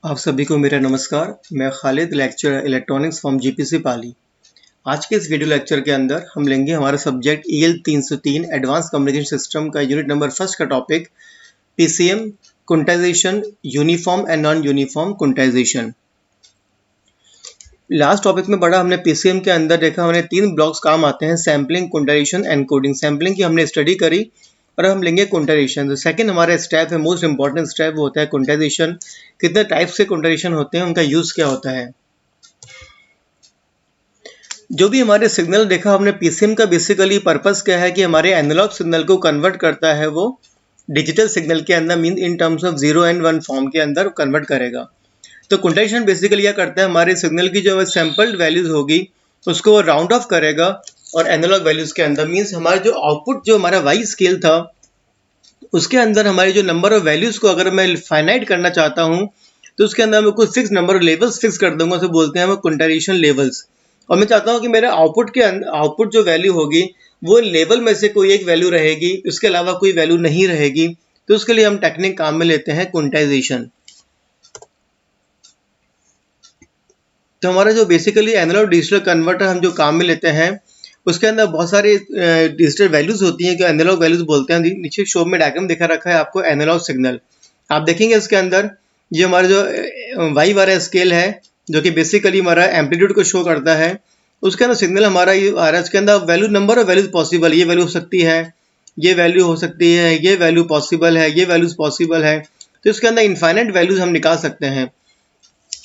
आप सभी को मेरा नमस्कार। मैं Khalid, lecturer electronics from GPC Pali. आज के इस वीडियो लेक्चर के अंदर हम लेंगे हमारा subject EL 303 advance communication system का यूनिट नंबर फर्स्ट का topic PCM quantization, uniform and non uniform quantization. Last topic में पढ़ा हमने PCM के अंदर देखा हमने 3 ब्लॉक्स काम आते हैं, सैम्पलिंग, क्विंटाइजेशन, एनकोडिंग। सैम्पलिंग की हमने स्टडी करी और हम लेंगे क्विंटाइजेशन। तो सेकंड हमारा स्टेप है, मोस्ट इंपॉर्टेंट स्टेप, वो होता है क्विंटाइजेशन। कितने टाइप से क्विंटाइजेशन होते हैं, उनका यूज क्या होता है। जो भी हमारे सिग्नल देखा हमने, PCM का बेसिकली पर्पस क्या है कि हमारे एनालॉग सिग्नल को कन्वर्ट करता है, वो डिजिटल सिग्नल के अंदर, mean in terms of 0 and 1 form के अंदर कन्वर्ट करेगा। तो क्विंटाइजेशन बेसिकली क्या करता है, हमारे सिग्नल की जो सैंपल्ड वैल्यूज होगी उसको वो राउंड ऑफ करेगा और एनालॉग वैल्यूज के अंदर, मीन्स हमारा जो आउटपुट, जो हमारा वाई स्केल था, उसके अंदर हमारे जो नंबर ऑफ वैल्यूज को अगर मैं फाइनाइट करना चाहता हूँ तो उसके अंदर मैं कुछ fix number of levels fix कर दूंगा, उसे बोलते हैं क्विंटाइजेशन लेवल्स। और मैं चाहता हूँ कि मेरे आउटपुट जो वैल्यू होगी वो लेवल में से कोई एक वैल्यू रहेगी, उसके अलावा कोई वैल्यू नहीं रहेगी। तो उसके लिए हम टेक्निक काम में लेते हैं क्विंटाइजेशन। तो हमारा जो बेसिकली एनालॉग डिजिटल कन्वर्टर हम जो काम में लेते हैं, उसके अंदर बहुत सारे डिजिटल वैल्यूज होती हैं, जो एनालॉग वैल्यूज बोलते हैं। नीचे शो में डायग्राम दिखा रखा है आपको, एनालॉग सिग्नल। आप देखेंगे इसके अंदर ये हमारा जो वाई वाला स्केल है, जो कि बेसिकली हमारा एम्पलीट्यूड को शो करता है, उसके अंदर सिग्नल हमारा ये आ रहा है। उसके अंदर value, number of values possible, ये वैल्यू हो सकती है, ये वैल्यू हो सकती है, ये वैल्यू पॉसिबल है, ये वैल्यूज पॉसिबल है। तो इसके अंदर इनफाइनाइट वैल्यूज हम निकाल सकते हैं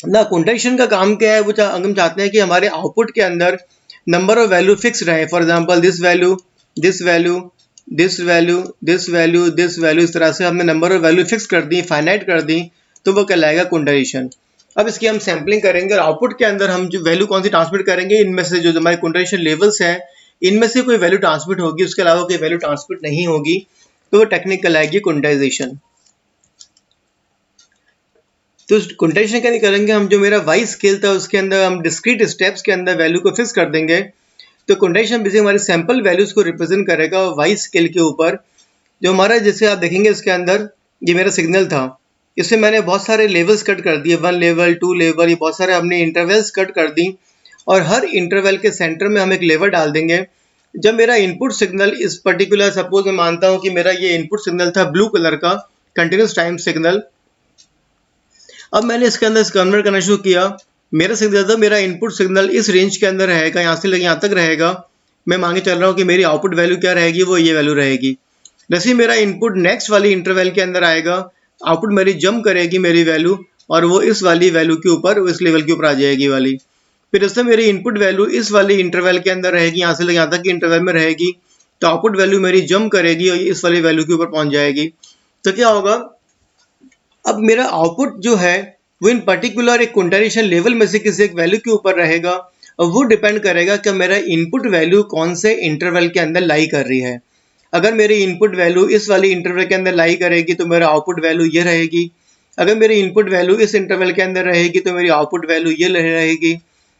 ना। क्विंटाइजेशन का काम क्या है, वो हम चाहते हैं कि हमारे आउटपुट के अंदर नंबर ऑफ वैल्यू फिक्स रहे। For example this value, this value, this value, this value, this value, इस तरह से हमने नंबर ऑफ वैल्यू फिक्स कर दी, फाइनाइट कर दी, तो वो कहलाएगा क्विंटाइजेशन। अब इसकी हम सैम्पलिंग करेंगे और आउटपुट के अंदर हम जो वैल्यू कौन सी ट्रांसमिट करेंगे, इनमें से जो हमारे क्विंटाइजेशन लेवल्स है, इनमें से कोई वैल्यू ट्रांसमिट होगी, उसके अलावा कोई वैल्यू ट्रांसमिट नहीं होगी, तो वो टेक्निक कहलाएगी क्विंटाइजेशन। तो क्विंटाइजेशन क्या करेंगे हम, जो मेरा वाई स्केल था उसके अंदर हम डिस्क्रीट स्टेप्स के अंदर वैल्यू को फिक्स कर देंगे। तो क्विंटाइजेशन बेसिकली हमारी सैंपल वैल्यूज को रिप्रेजेंट करेगा वाई स्केल के ऊपर। जो हमारा, जैसे आप देखेंगे इसके अंदर, ये मेरा सिग्नल था, इसमें मैंने बहुत सारे लेवल्स कट कर दिए, 1 लेवल, 2 लेवल, ये बहुत सारे हमने इंटरवल्स कट कर दी। और हर इंटरवल के सेंटर में हम एक लेवल डाल देंगे। जब मेरा इनपुट सिग्नल इस पर्टिकुलर, सपोज मैं मानता हूँ कि मेरा ये इनपुट सिग्नल था ब्लू कलर का कंटिन्यूस टाइम सिग्नल, अब मैंने इसके अंदर कन्वर्ट करना शुरू किया। मेरा सिग्नल, मेरा इनपुट सिग्नल इस रेंज के अंदर रहेगा, यहाँ से लेकर यहाँ तक रहेगा। मैं मांगे चल रहा हूँ कि मेरी आउटपुट वैल्यू क्या रहेगी, वो ये वैल्यू रहेगी। जैसे ही मेरा इनपुट नेक्स्ट वाली इंटरवल के अंदर आएगा, आउटपुट मेरी जंप करेगी मेरी वैल्यू, और वो इस वाली वैल्यू के ऊपर, इस लेवल के ऊपर आ जाएगी वाली। फिर इससे मेरी इनपुट वैल्यू इस वाली इंटरवल के अंदर रहेगी, यहाँ से लेकर यहाँ तक की इंटरवल में रहेगी, तो आउटपुट वैल्यू मेरी जंप करेगी और इस वाली वैल्यू के ऊपर पहुंच जाएगी। तो क्या होगा, अब मेरा आउटपुट जो है वो इन पर्टिकुलर एक क्विंटाइजेशन लेवल में से किसी एक वैल्यू के ऊपर रहेगा, और वो डिपेंड करेगा कि मेरा इनपुट वैल्यू कौन से इंटरवल के अंदर लाई कर रही है। अगर मेरी इनपुट वैल्यू इस वाली इंटरवल के अंदर लाई करेगी तो मेरा आउटपुट वैल्यू ये रहेगी। अगर मेरी इनपुट वैल्यू इस इंटरवल के अंदर रहेगी तो मेरी आउटपुट वैल्यू ये रहेगी।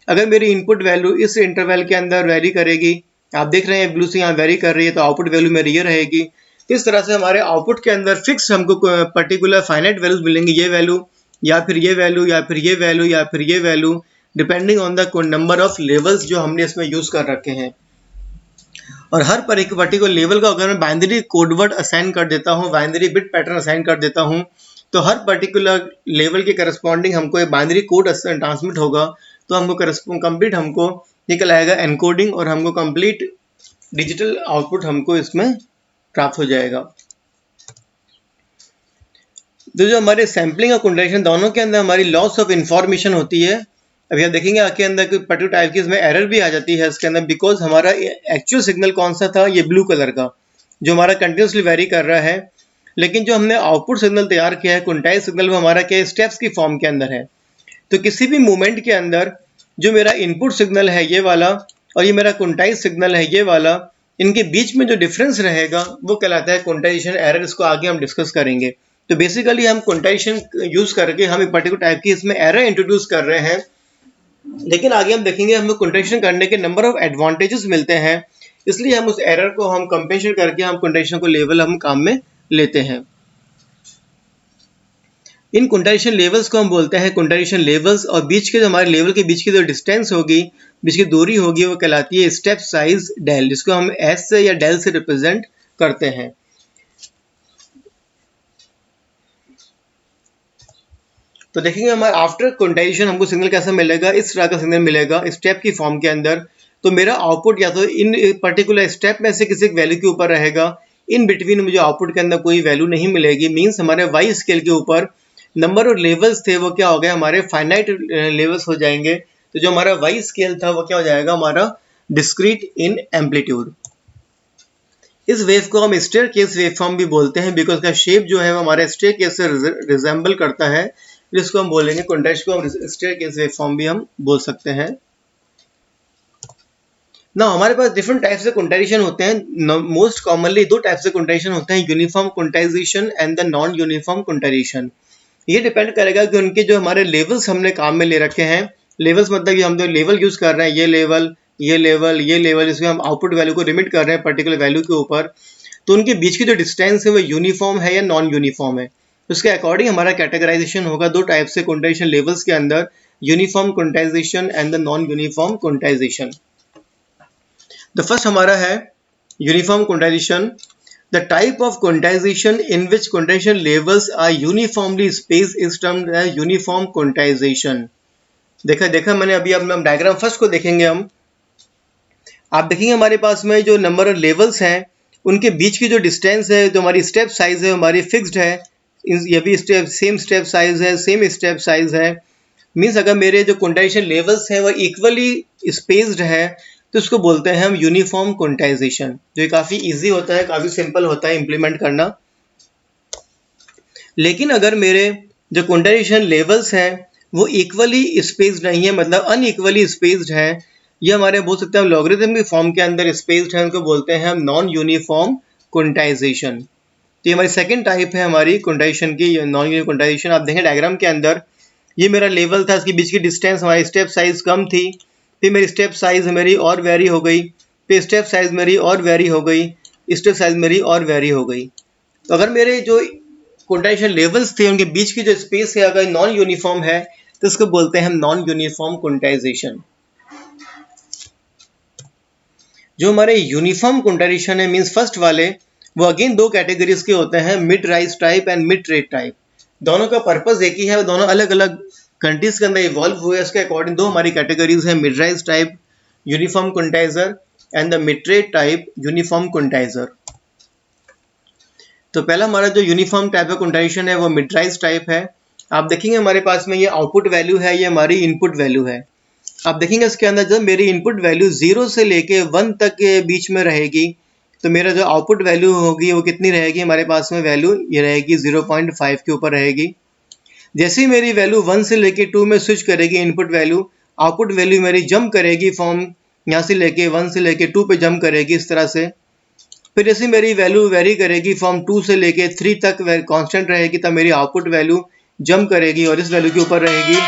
अगर मेरी इनपुट वैल्यू इस इंटरवल के अंदर वेरी करेगी, आप देख रहे हैं ब्लू से यहाँ वेरी कर रही है, तो आउटपुट वैल्यू मेरी ये रहेगी। इस तरह से हमारे आउटपुट के अंदर फिक्स हमको पर्टिकुलर फाइनाइट वैल्यूज मिलेंगी, ये वैल्यू या फिर ये वैल्यू या फिर ये वैल्यू या फिर ये value, depending on the number of levels जो हमने इसमें यूज कर रखे हैं। और हर पर्टिकुलर लेवल का अगर मैं बाइनरी कोडवर्ड असाइन कर देता हूँ, बाइनरी बिट पैटर्न असाइन कर देता हूँ, तो हर पर्टिकुलर लेवल के करस्पॉन्डिंग हमको एक बाइनरी कोड ट्रांसमिट होगा। तो हमको कंप्लीट हमको निकल आएगा एनकोडिंग, और हमको कंप्लीट डिजिटल आउटपुट हमको इसमें प्राप्त हो जाएगा। तो जो हमारे सैम्पलिंग और क्विंटाइजेशन दोनों के अंदर हमारी लॉस ऑफ इंफॉर्मेशन होती है। अभी आप देखेंगे आगे अंदर कोई पर्टिकुलर टाइप की इसमें एरर भी आ जाती है इसके अंदर, बिकॉज हमारा एक्चुअल सिग्नल कौन सा था, ये ब्लू कलर का, जो हमारा कंटिन्यूसली वेरी कर रहा है। लेकिन जो हमने आउटपुट सिग्नल तैयार किया है, क्विंटाइज सिग्नल, वो हमारा क्या स्टेप्स की फॉर्म के अंदर है। तो किसी भी मूवमेंट के अंदर जो मेरा इनपुट सिग्नल है ये वाला, और ये मेरा क्विंटाइज सिग्नल है ये वाला, इनके बीच में जो डिफरेंस रहेगा वो कहलाता है क्विंटाइजेशन एरर। इसको आगे हम डिस्कस करेंगे। तो बेसिकली हम क्विंटाइजेशन यूज करके हम एक पर्टिकुलर टाइप की इसमें एरर इंट्रोड्यूस कर रहे हैं, लेकिन आगे हम देखेंगे हमें क्विंटाइजेशन करने के नंबर ऑफ एडवांटेजेस मिलते हैं, इसलिए हम उस एरर को हम कंपेंसेट करके हम क्विंटाइजेशन को लेवल हम काम में लेते हैं। इन क्वांटाइजेशन लेवल्स को हम बोलते हैं क्वांटाइजेशन लेवल्स, और बीच के जो हमारे लेवल के बीच की जो डिस्टेंस होगी, बीच की दूरी होगी, वो कहलाती है स्टेप साइज डेल, जिसको हम एस से या डेल से रिप्रेजेंट करते हैं। तो देखेंगे हमारे आफ्टर क्वांटाइजेशन हमको सिग्नल कैसा मिलेगा, इस तरह का सिग्नल मिलेगा स्टेप की फॉर्म के अंदर। तो मेरा आउटपुट या तो इन पर्टिकुलर स्टेप में से किसी वैल्यू के ऊपर रहेगा, इन बिटवीन मुझे आउटपुट के अंदर कोई वैल्यू नहीं मिलेगी। मीन्स हमारे वाई स्केल के ऊपर नंबर और लेवल्स थे वो क्या हो गए, हमारे फाइनाइट लेवल्स हो जाएंगे। तो जो हमारा वाई स्केल था वो क्या हो जाएगा, हमारा डिस्क्रीट इन एम्पलीट्यूड। इस वेव को हम स्टेयर केस वेव फॉर्म भी बोलते हैं, बिकॉज का शेप जो है वो हमारे स्टेयर केस से रिजेंबल करता है, जिसको हम बोलेंगे क्वांटाइजेशन को हम स्टेयर केस वेव फॉर्म भी हम बोल सकते हैं। ना हमारे पास डिफरेंट टाइप से क्वांटाइजेशन होते हैं। मोस्ट कॉमनली दो टाइप से क्वांटाइजेशन होते हैं, uniform quantization and the non uniform quantization. ये डिपेंड करेगा कि उनके जो हमारे लेवल्स हमने काम में ले रखे हैं। लेवल्स मतलब कि हम जो लेवल यूज कर रहे हैं, ये लेवल, ये लेवल, ये लेवल, इसमें हम आउटपुट वैल्यू को लिमिट कर रहे हैं पर्टिकुलर वैल्यू के ऊपर, तो उनके बीच की जो डिस्टेंस है वो यूनिफॉर्म है या नॉन यूनिफॉर्म है। उसके अकॉर्डिंग हमारा कैटेगराइजेशन होगा दो टाइप से क्वांटाइजेशन लेवल्स के अंदर, uniform quantization and the non uniform quantization. The first हमारा है uniform quantization, the type of quantization in which quantization levels are uniformly spaced is termed as uniform quantization. देखा मैंने अभी, अब हम डायग्राम फर्स्ट को देखेंगे। हम आप देखेंगे हमारे पास में जो नंबर और लेवल्स हैं उनके बीच की जो डिस्टेंस है, जो हमारी स्टेप साइज है हमारी फिक्स्ड है। ये भी सेम स्टेप साइज है, सेम स्टेप साइज है। मीन्स अगर मेरे जो क्वांटाइजेशन लेवल्स हैं वो इक्वली स्पेस्ड है तो उसको बोलते हैं हम यूनिफॉर्म क्वांटाइजेशन, जो काफ़ी इजी होता है, काफ़ी सिंपल होता है इम्प्लीमेंट करना। लेकिन अगर मेरे जो क्वांटाइजेशन लेवल्स हैं वो इक्वली स्पेस्ड नहीं है, मतलब अनइक्वली स्पेस्ड है, ये हमारे बोल सकते हैं हम लॉगरिथम की फॉर्म के अंदर स्पेस्ड है, उनको बोलते हैं हम नॉन यूनिफॉर्म क्वांटाइजेशन। तो ये हमारी सेकंड टाइप है हमारी क्वांटाइजेशन की, नॉन यूनिफॉर्म क्वांटाइजेशन। आप देखें डायग्राम के अंदर, ये मेरा लेवल था, इसके बीच की डिस्टेंस हमारी स्टेप साइज कम थी, फिर मेरी स्टेप साइज मेरी और वेरी हो गई, फिर स्टेप साइज मेरी और वेरी हो गई, स्टेप साइज मेरी और वेरी हो गई। तो अगर मेरे जो क्वांटाइजेशन लेवल्स थे उनके बीच की जो स्पेस है अगर नॉन यूनिफॉर्म है तो इसको बोलते हैं हम नॉन यूनिफॉर्म क्वांटाइजेशन। जो हमारे यूनिफॉर्म क्वांटाइजेशन है, मींस फर्स्ट वाले, वो अगेन दो कैटेगरीज के होते हैं, mid rise type and mid rate type. दोनों का पर्पस एक ही है, दोनों अलग अलग कंट्रीज के अंदर इवॉल्व हुए, उसके अकॉर्डिंग दो हमारी कैटेगरीज है, mid rise type uniform quantizer and the mid rate type uniform quantizer. तो पहला हमारा जो यूनिफॉर्म टाइप का क्वांटाइजेशन है वो मिड राइज टाइप है। आप देखेंगे हमारे पास में ये आउटपुट वैल्यू है, ये हमारी इनपुट वैल्यू है। आप देखेंगे इसके अंदर जब मेरी इनपुट वैल्यू 0 से लेके 1 तक के बीच में रहेगी तो मेरा जो आउटपुट वैल्यू होगी वो कितनी रहेगी, हमारे पास में वैल्यू ये रहेगी 0.5 के ऊपर रहेगी। जैसे ही मेरी वैल्यू 1 से लेके 2 में स्विच करेगी इनपुट वैल्यू, आउटपुट वैल्यू मेरी जंप करेगी फ्रॉम यहाँ से लेके 1 से लेके 2 पे जंप करेगी इस तरह से। फिर जैसे मेरी वैल्यू वेरी करेगी फ्रॉम 2 से लेके 3 तक कांस्टेंट रहेगी, तब मेरी आउटपुट वैल्यू जंप करेगी और इस वैल्यू के ऊपर रहेगी।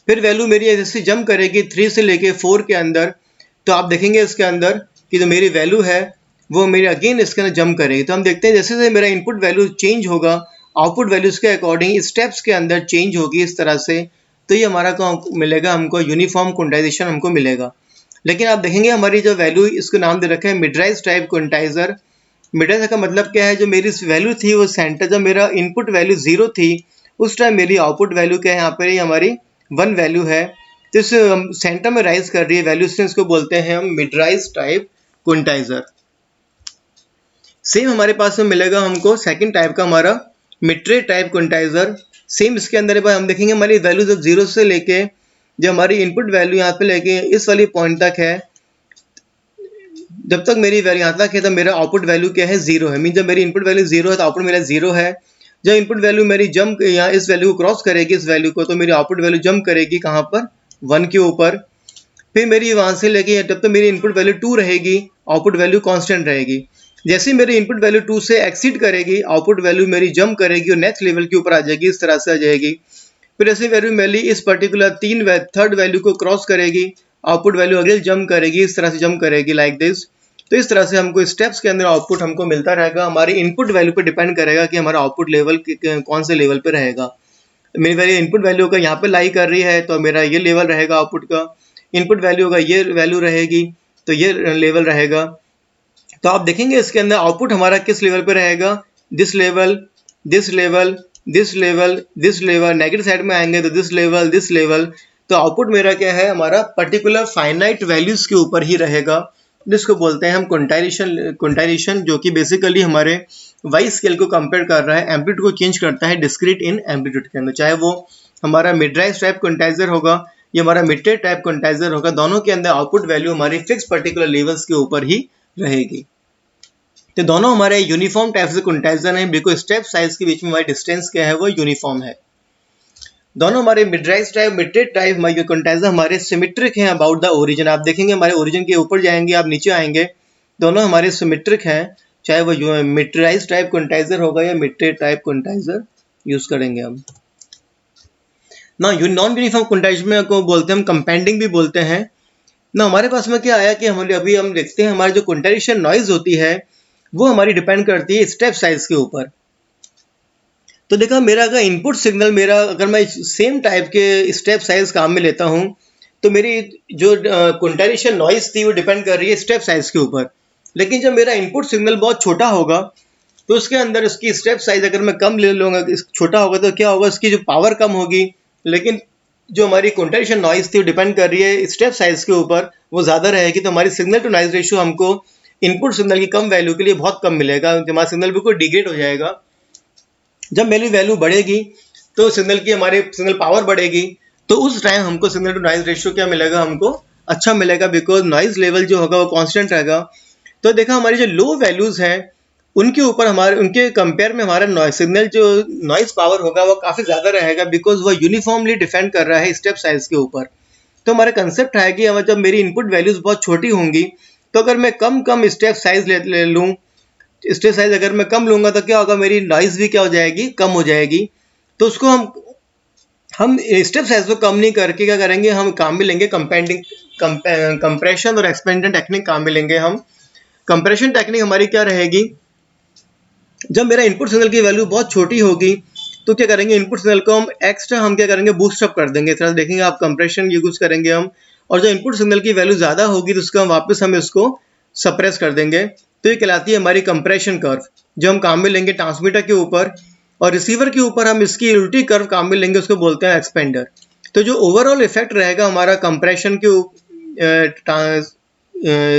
फिर वैल्यू मेरी जैसे जंप करेगी 3 से लेके 4 के अंदर, तो आप देखेंगे इसके अंदर कि जो मेरी वैल्यू है वो मेरी अगेन इसके अंदर जंप करेगी। तो हम देखते हैं जैसे जैसे मेरा इनपुट वैल्यू चेंज होगा आउटपुट वैल्यूज के अकॉर्डिंग स्टेप्स के अंदर चेंज होगी इस तरह से। तो ये हमारा मिलेगा हमको यूनिफॉर्म क्वांटाइजेशन हमको मिलेगा। लेकिन आप देखेंगे हमारी जो वैल्यू, इसको नाम दे रखे हैं मिडराइज टाइप क्वांटाइजर। मिडराइज का मतलब क्या है, जो मेरी वैल्यू थी वो सेंटर, जब मेरा इनपुट वैल्यू 0 थी उस टाइम मेरी आउटपुट वैल्यू क्या है, यहाँ पर हमारी 1 वैल्यू है, तो इस सेंटर में राइज कर रही है वैल्यू, से इसको बोलते हैं हम मिडराइज टाइप क्वांटाइजर। सेम हमारे पास में मिलेगा हमको सेकंड टाइप का हमारा मिड-रेट टाइप क्वांटाइजर। सेम इसके अंदर हम देखेंगे हमारी वैल्यू जब 0 से लेके जब हमारी इनपुट वैल्यू यहाँ पे लेके इस वाली पॉइंट तक है, जब तक मेरी वैल्यू यहाँ तक है तब मेरा आउटपुट वैल्यू क्या है, 0 है। मीन जब मेरी इनपुट वैल्यू 0 है तो आउटपुट मेरा 0 है। जब इनपुट वैल्यू मेरी जंप यहाँ इस वैल्यू को क्रॉस करेगी इस वैल्यू को, तो मेरी आउटपुट वैल्यू जंप करेगी कहाँ पर, 1 के ऊपर। फिर मेरी वहाँ से लेके जब तक मेरी इनपुट वैल्यू 2 रहेगी आउटपुट वैल्यू कांस्टेंट रहेगी। जैसे ही मेरी इनपुट वैल्यू 2 से एक्सीड करेगी आउटपुट वैल्यू मेरी जंप करेगी और नेक्स्ट लेवल के ऊपर आ जाएगी, इस तरह से आ जाएगी। फिर ऐसे वैल्यू मेरी इस पर्टिकुलर थर्ड वैल्यू को क्रॉस करेगी, आउटपुट वैल्यू अगेन जंप करेगी, इस तरह से जंप करेगी लाइक दिस। तो इस तरह से हमको स्टेप्स के अंदर आउटपुट हमको मिलता रहेगा। हमारी इनपुट वैल्यू पे डिपेंड करेगा कि हमारा आउटपुट लेवल कौन से लेवल पे रहेगा। मेरी वैल्यू इनपुट वैल्यू का यहाँ पे लाई कर रही है तो मेरा ये लेवल रहेगा आउटपुट का, इनपुट वैल्यू का ये वैल्यू रहेगी तो ये लेवल रहेगा। तो आप देखेंगे इसके अंदर आउटपुट हमारा किस लेवल पे रहेगा, this level, this level, this level, this level, negative side में आएंगे तो दिस लेवल, दिस लेवल। तो आउटपुट मेरा क्या है, हमारा पर्टिकुलर फाइनाइट वैल्यूज के ऊपर ही रहेगा, जिसको बोलते हैं हम क्वांटाइजेशन, जो कि बेसिकली हमारे वाई स्केल को कंपेयर कर रहा है, एम्पलीट्यूड को चेंज करता है डिस्क्रीट इन एम्पलीट्यूड के अंदर। चाहे वो हमारा मिड राइज टाइप क्वांटाइजर होगा या हमारा मिड रेट टाइप क्वांटाइजर होगा, दोनों के अंदर आउटपुट वैल्यू हमारी फिक्स पर्टिकुलर लेवल्स के ऊपर ही रहेगी। तो दोनों हमारे यूनिफॉर्म टाइप से क्वांटाइजर हैं, बिकॉज स्टेप साइज के बीच में हमारी डिस्टेंस क्या है, वो यूनिफॉर्म है। दोनों हमारे mid rise type, mid rate type quantizer हमारे सिमेट्रिक हैं अबाउट द ओरिजिन। आप देखेंगे हमारे ओरिजिन के ऊपर जाएंगे, आप नीचे आएंगे, दोनों हमारे सिमेट्रिक हैं, चाहे वो मिड राइज टाइप क्वांटाइजर होगा या मिड रेट टाइप क्वांटाइजर यूज करेंगे हम ना। नॉन यूनिफॉर्म क्वांटाइजर को बोलते हैं हम कंपाउंडिंग भी बोलते हैं ना। हमारे पास में क्या आया कि हमारे अभी हम देखते हैं हमारी जो क्वांटाइजेशन नॉइज होती है वो हमारी डिपेंड करती है स्टेप साइज के ऊपर। तो देखा मेरा अगर इनपुट सिग्नल मेरा अगर मैं सेम टाइप के स्टेप साइज काम में लेता हूं तो मेरी जो क्वांटाइजेशन नॉइज थी वो डिपेंड कर रही है स्टेप साइज के ऊपर। लेकिन जब मेरा इनपुट सिग्नल बहुत छोटा होगा तो उसके अंदर उसकी स्टेप साइज अगर मैं कम ले लूँगा, छोटा होगा तो क्या होगा, उसकी जो पावर कम होगी, लेकिन जो हमारी क्वांटाइजेशन नॉइज थी वो डिपेंड कर रही है स्टेप साइज के ऊपर, वो ज़्यादा रहेगी। तो हमारी सिग्नल टू नॉइज रेशियो हमको इनपुट सिग्नल की कम वैल्यू के लिए बहुत कम मिलेगा, हमारा सिग्नल बिल्कुल डिग्रेड हो जाएगा। जब मेरी वैल्यू बढ़ेगी तो सिग्नल की हमारे सिग्नल पावर बढ़ेगी, तो उस टाइम हमको सिग्नल टू नॉइज रेशियो क्या मिलेगा, हमको अच्छा मिलेगा, बिकॉज नॉइज लेवल जो होगा वो कांस्टेंट रहेगा। तो देखा हमारी जो लो वैल्यूज हैं उनके ऊपर हमारे उनके कंपेयर में हमारा सिग्नल जो नॉइज पावर होगा वो काफ़ी ज़्यादा रहेगा, बिकॉज वो यूनिफॉर्मली डिपेंड कर रहा है स्टेप साइज के ऊपर। तो हमारा कंसेप्ट है कि जब मेरी इनपुट वैल्यूज बहुत छोटी होंगी तो अगर मैं कम स्टेप साइज ले लूँ, स्टेप साइज अगर मैं कम लूँगा तो क्या होगा, मेरी नॉइज भी क्या हो जाएगी, कम हो जाएगी। तो उसको हम स्टेप साइज को कम नहीं करके क्या करेंगे, हम काम में लेंगे कंप्रेशन और एक्सपेंशन टेक्निक काम में लेंगे हम। कंप्रेशन टेक्निक हमारी क्या रहेगी, जब मेरा इनपुट सिग्नल की वैल्यू बहुत छोटी होगी तो क्या करेंगे, इनपुट सिग्नल को हम एक्स्ट्रा हम क्या करेंगे, बूस्ट अप कर देंगे। थोड़ा देखेंगे आप कंप्रेशन यूज करेंगे हम, और जो इनपुट सिग्नल की वैल्यू ज़्यादा होगी तो उसको हम वापस हम इसको सप्रेस कर देंगे। तो ये कहलाती है हमारी कंप्रेशन कर्व, जो हम काम में लेंगे ट्रांसमीटर के ऊपर, और रिसीवर के ऊपर हम इसकी उल्टी कर्व काम में लेंगे, उसको बोलते हैं एक्सपेंडर। तो जो ओवरऑल इफेक्ट रहेगा हमारा कंप्रेशन के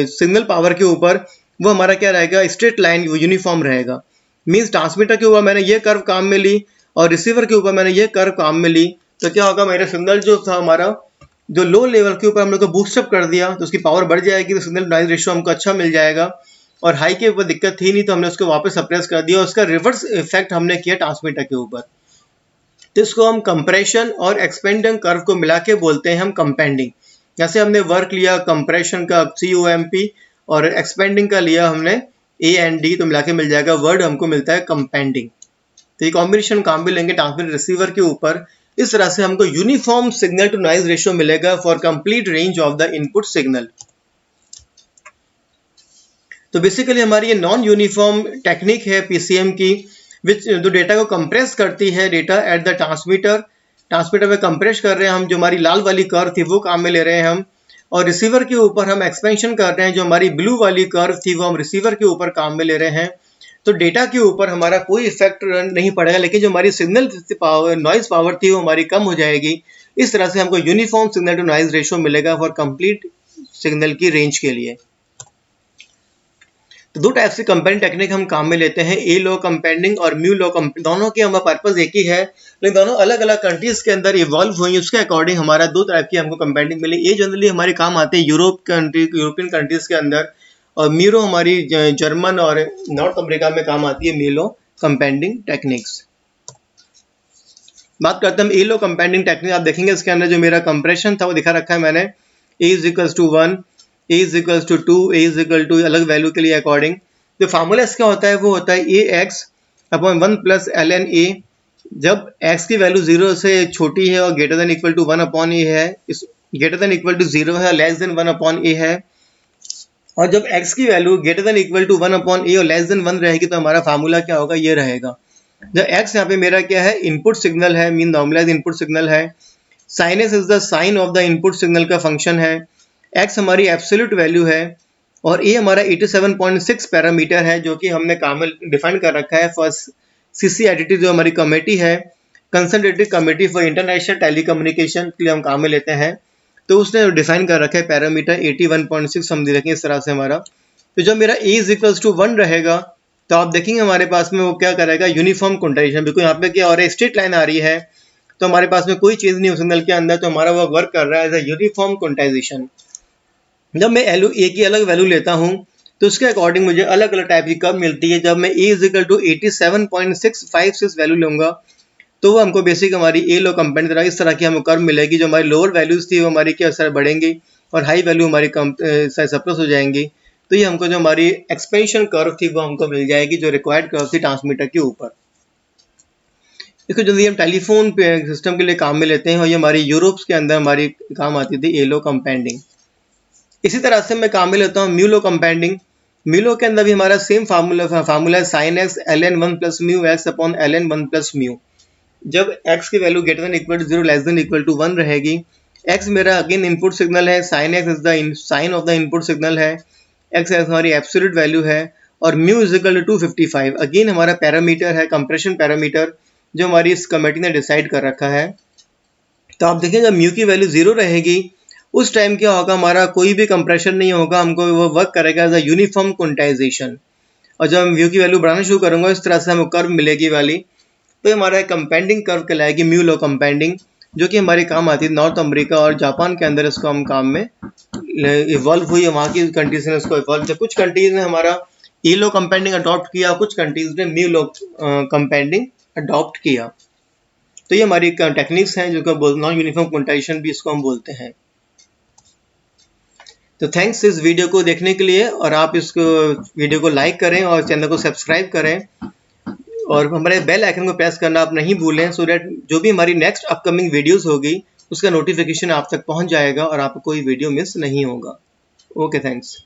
सिग्नल पावर के ऊपर, वो हमारा क्या रहेगा, स्ट्रेट लाइन यूनिफॉर्म रहेगा। मीन्स ट्रांसमीटर के ऊपर मैंने ये कर्व काम में ली और रिसीवर के ऊपर मैंने ये कर्व काम में ली, तो क्या होगा, मेरा सिग्नल जो था हमारा जो लो लेवल के ऊपर हम लोग को बूस्टअप कर दिया तो उसकी पावर बढ़ जाएगी, तो सिग्नल नॉइज रेशियो हमको अच्छा मिल जाएगा। और हाई के ऊपर दिक्कत थी नहीं तो हमने उसको वापस सप्रेस कर दिया, और उसका रिवर्स इफेक्ट हमने किया ट्रांसमीटर के ऊपर। तो इसको हम कंप्रेशन और एक्सपेंडिंग कर्व को मिला के बोलते हैं हम कंपेंडिंग। जैसे हमने वर्क लिया कंप्रेशन का COMP और एक्सपेंडिंग का लिया हमने AND, तो मिला के मिल जाएगा वर्ड हमको मिलता है कंपेंडिंग। तो ये कॉम्बिनेशन काम भी लेंगे ट्रांसमीटर रिसीवर के ऊपर। इस तरह से हमको uniform signal to noise ratio मिलेगा for complete range of the input signal. तो बेसिकली हमारी ये नॉन यूनिफॉर्म टेक्निक है PCM की, विच जो डेटा को कंप्रेस करती है, डेटा एट द ट्रांसमीटर में कंप्रेस कर रहे हैं हम, जो हमारी लाल वाली कर्व थी वो काम में ले रहे हैं हम, और रिसीवर के ऊपर हम एक्सपेंशन कर रहे हैं, जो हमारी ब्लू वाली कर्व थी वो हम रिसीवर के ऊपर काम में ले रहे हैं। तो डेटा के ऊपर हमारा कोई इफेक्ट नहीं पड़ेगा, लेकिन जो हमारी सिग्नल पावर नॉइज पावर थी वो हमारी कम हो जाएगी। इस तरह से हमको uniform signal to noise ratio मिलेगा फॉर कंप्लीट सिग्नल की रेंज के लिए। तो दो टाइप से कंपेंडिंग टेक्निक हम काम में लेते हैं, ए लो कंपेंडिंग और म्यू लो कंपेंडिंग। दोनों के हमारा पर्पस एक ही है, लेकिन दोनों अलग अलग कंट्रीज के अंदर इवॉल्व हुई, उसके अकॉर्डिंग हमारा दो टाइप की हमको कंपेंडिंग मिली। ये जनरली हमारे काम आते हैं यूरोपियन कंट्रीज के अंदर, और म्यूरो हमारी जर्मन और नॉर्थ अमेरिका में काम आती है म्यूलो कंपेंडिंग टेक्निक्स। बात करते हैं हम ए लो कंपेंडिंग टेक्निक। आप देखेंगे इसके अंदर जो मेरा कंप्रेशन था वो दिखा रखा है मैंने, A = 1, A = 2, A = अलग वैल्यू के लिए अकॉर्डिंग। जो फार्मूला इसका होता है वो होता है AX/1 + ln A। जब x की वैल्यू 0 से छोटी है और greater than equal to 1/A है, ग्रेटर देन इक्वल टू 0 है, लेस देन 1/A है, और जब x की value greater than equal to 1/a और लेस देन 1 रहेगी तो हमारा फार्मूला क्या होगा, ये रहेगा। जब x यहाँ पे मेरा क्या है, इनपुट सिग्नल है, मीन नॉर्मलाइज इनपुट सिग्नल है। Sign S is the sign of the input signal का फंक्शन है। x हमारी एब्सोल्यूट वैल्यू है और a हमारा 87.6 पैरामीटर है जो कि हमने काम डिफाइन कर रखा है फॉर CCITT, जो हमारी कमेटी है, consultative committee for international telecommunication के लिए हम काम में लेते हैं। तो उसने डिफाइन कर रखा है पैरामीटर 81.6 हम दे रखें इस तरह से हमारा। तो जब मेरा a इज इक्वल्स टू 1 रहेगा तो आप देखेंगे हमारे पास में वो क्या करेगा, यूनिफॉर्म क्वांटाइजेशन। बिल्कुल यहाँ पे क्या हो रहा है, स्ट्रेट लाइन आ रही है तो हमारे पास में कोई चीज़ नहीं हो सिग्नल के अंदर, तो हमारा वो वर्क कर रहा है एज अ यूनिफॉर्म क्वांटाइजेशन। जब मैं a की अलग वैल्यू लेता हूँ तो उसके अकॉर्डिंग मुझे अलग अलग टाइप की कर्व मिलती है। जब मैं a is equal to 87.656 value लूँगा तो वो हमको बेसिक हमारी ए लो कंपेंड तरह इस तरह की हमको कर्व मिलेगी। जो हमारी लोअर वैल्यूज थी वो हमारी क्या सर बढ़ेंगी और हाई वैल्यू हमारी कम सरप्लस हो जाएंगी। तो ये हमको जो हमारी एक्सपेंशन कर्व थी वो हमको मिल जाएगी जो रिक्वायर्ड कर्व थी ट्रांसमीटर के ऊपर। इसको जल्दी हम टेलीफोन सिस्टम के लिए काम में लेते हैं और ये हमारी यूरोप्स के अंदर हमारी काम आती थी एलो कंपेंडिंग। इसी तरह से मैं काम में लेता हूँ म्यूलो कंपेंडिंग। म्यूलो के अंदर भी हमारा सेम फार्मूला है sine x ln1 plus mu x upon ln1 plus mu. जब x की value greater than equal to 0 less than equal to 1 रहेगी, x मेरा अगेन इनपुट सिग्नल है, sine x is the sign of the input signal है, x हमारी absolute value है और mu is equal to 255 again हमारा parameter है, compression parameter जो हमारी इस कमेटी ने डिसाइड कर रखा है। तो आप देखिए जब म्यू की वैल्यू 0 रहेगी उस टाइम क्या होगा, हमारा कोई भी कंप्रेशन नहीं होगा, हमको वो वर्क करेगा एज अ यूनिफॉर्म क्वांटाइजेशन। और जब म्यू की वैल्यू बढ़ाना शुरू करूंगा इस तरह से हमें कर्व मिलेगी वाली, तो हमारा कंपेंडिंग कर्व कहलाएगी म्यू लो कंपेंडिंग, जो कि हमारे काम आती है नॉर्थ अमेरिका और जापान के अंदर। इसको हम काम में इवॉल्व हुई है, वहाँ की कंट्रीज ने इसको इवॉल्व किया। कुछ कंट्रीज ने हमारा ई लो कंपेंडिंग अडॉप्ट किया, कुछ कंट्रीज ने म्यू लो कंपेंडिंग अडॉप्ट किया। तो ये हमारी टेक्निक्स हैं जो नॉन यूनिफॉर्म क्वांटाइजेशन भी इसको हम बोलते हैं। तो थैंक्स इस वीडियो को देखने के लिए, और आप इसको वीडियो को लाइक करें और चैनल को सब्सक्राइब करें और हमारे बेल आइकन को प्रेस करना आप नहीं भूलें, सो दैट जो भी हमारी नेक्स्ट अपकमिंग वीडियोस होगी उसका नोटिफिकेशन आप तक पहुंच जाएगा और आपको कोई वीडियो मिस नहीं होगा। Okay, thanks.